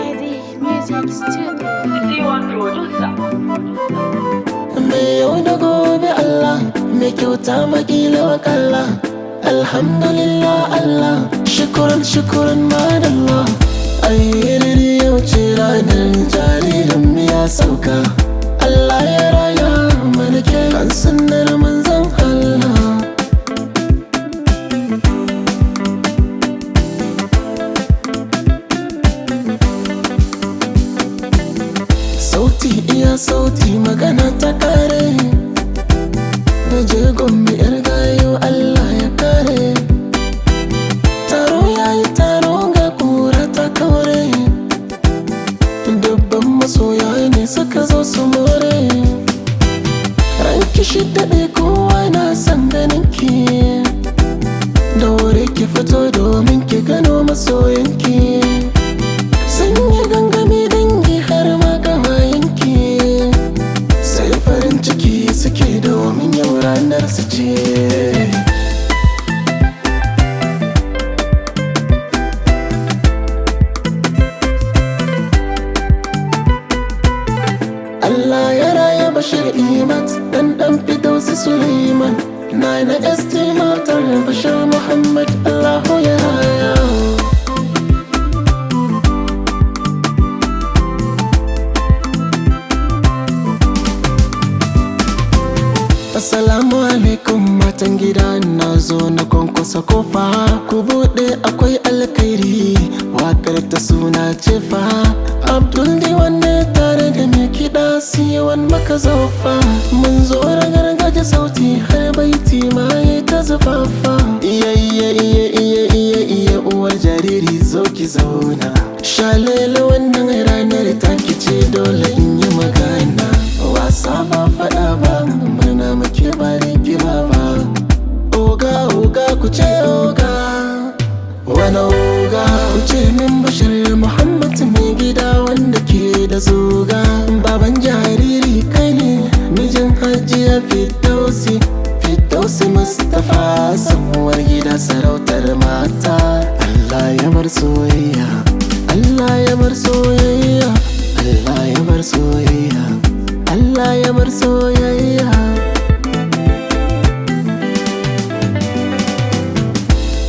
Eddie Music Studio. Mai yau da gobe Allah, mai kyauta makila wakalla. Alhamdulillah Allah, shukuran shukuran madallah. Ayyiri yau ce ranar jaririn mu ya sauka. Allah ya raya mana ke kan sunnar manzon Allah. Sauti iya sauti magana ta kare. Naje Gombe yar gayo Allah ya kare. Taro yayi taro ga kura ta kaure. Dubban masoya ne suka zo su more. Ranki shi daɗe kowa na san ganin ki. Daure ki fito domin ki gano masoyanki. Sun yi gangami dangi har ma gawayenki. Sai farin ciki suke domin yau ranar su ce. Allah ya raya Bashir Imat dan Fidausi Suleiman. Nana Esti matar Bashir Muhammad Allahu ya raya. Assalamu alaikum matan gida, na zo na kwankwasa kofa. Ku buɗe akwai alkhairi, waƙar ta suna ce fa. Abdul Diwan ne tare da mai kiɗa siwan maka zofa. Mun zo ragargaje sauti har baiti ma ya ta zufafa. Iya uwar jariri zo ki zauna. Shalele wannan ranar taki ce dole in yi magana. Wasa ba faɗa ba, murna muke ba rigima ba. Oga oga ku ce oga, wani oga ku ce min Bashir Muhammad mai gida wanda ke da zuga. Baban jariri kai ne mijin Hajiya Fidausi Mustapha, samuwar gida sarautar mata. Allah ya bar soyayya, Allah ya bar soyayya, Allah ya bar soyayya, Allah ya bar soyayya.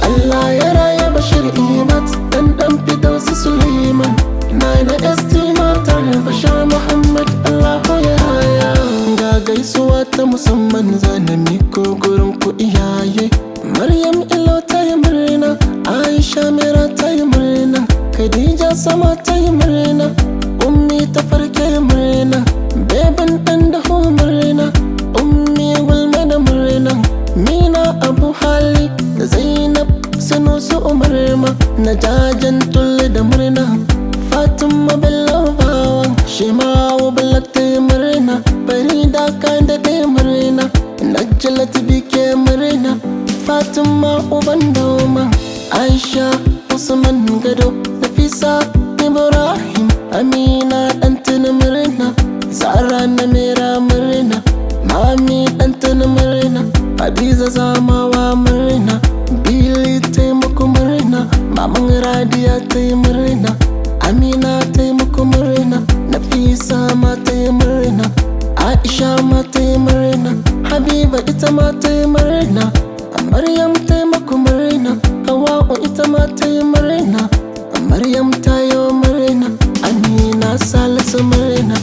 Allah ya raya Bashir Imat dan Fidausi Suleiman. Nana Esti matar Bashir Muhammad Allahu ya raya. Ga gaisuwa ta musamman zana miko gurin ku iyaye. Maryam Ilo ta yi murna, Aisha Mira ta yi murna, Khadija Sama ta yi murna, Ummi ta farke murna, Beban ɗan daho murna, Ummi Gulma da murna, Mina Abu Hali da Zainab Sanusi Umarma, Najajan Tulle da murna, Fatima Bello Bawa, Shema'u Balak ta yi murna, Farida kan da ɗaya murna, Najjalat Bike murna, Fatima Uban Doma, Aisha Usman Gado, Nafisa Ibrahim, Amina ɗantana murna, Zara na Mera murna, Mami ɗantana murna, Hadiza Zamawa murna, Billy taimako murna, Maman Radiya ta yi murna, Amina taimako murna, Nafisa ma ta yi murna, Aisha ma ta yi murna, Habiba ita ma ta yi murna, Maryam taimako murna, Hawa'u ita ma ta yi murna, Maryam ta yi murna, Amina Salisu murna,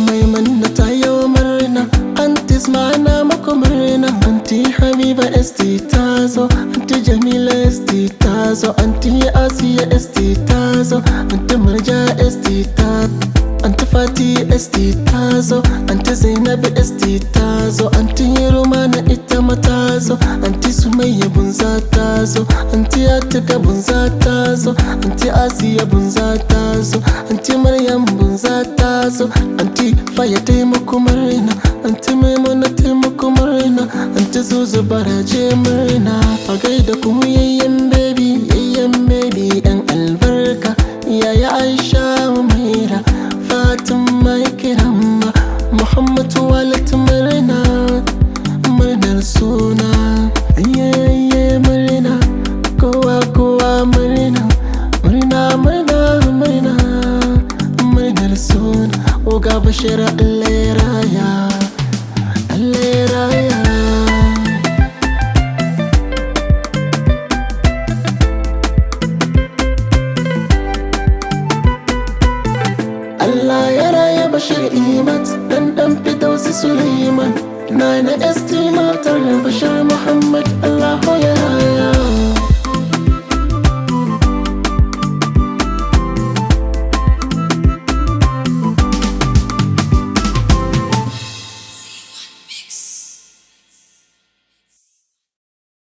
Maimuna ta yi murna, Antis ma na mako murna, Anti Habiba Esti ta zo, Anti Jamila Esti ta zo, Anti Asiya Esti ta zo, Anti Murja Esti ta zo, Anti Fati Esti ta zo, Anti Zainab Esti ta zo, Anti Rumana ita ma ta zo, Anti Sumayya Bunza ta zo, Anti Atika Bunza ta zo, Anti Asiya Bunza ta zo, Anti Maryam Bunza ta zo, Anti Faya taimako murna, Anti Maimuna taimako murna, Anti Zuzu Baraje murna. A gaida kuma yayyen baby yan albarka, Yaya Aisha Maira, Fatima Kirama, Muhammadu Walat murna, murnar suna. Murna, kowa murna. Allah ya raya Bashir Imat dan Fidausi Suleiman. Nana Esti matar Bashir Muhammad, Allah ya raya.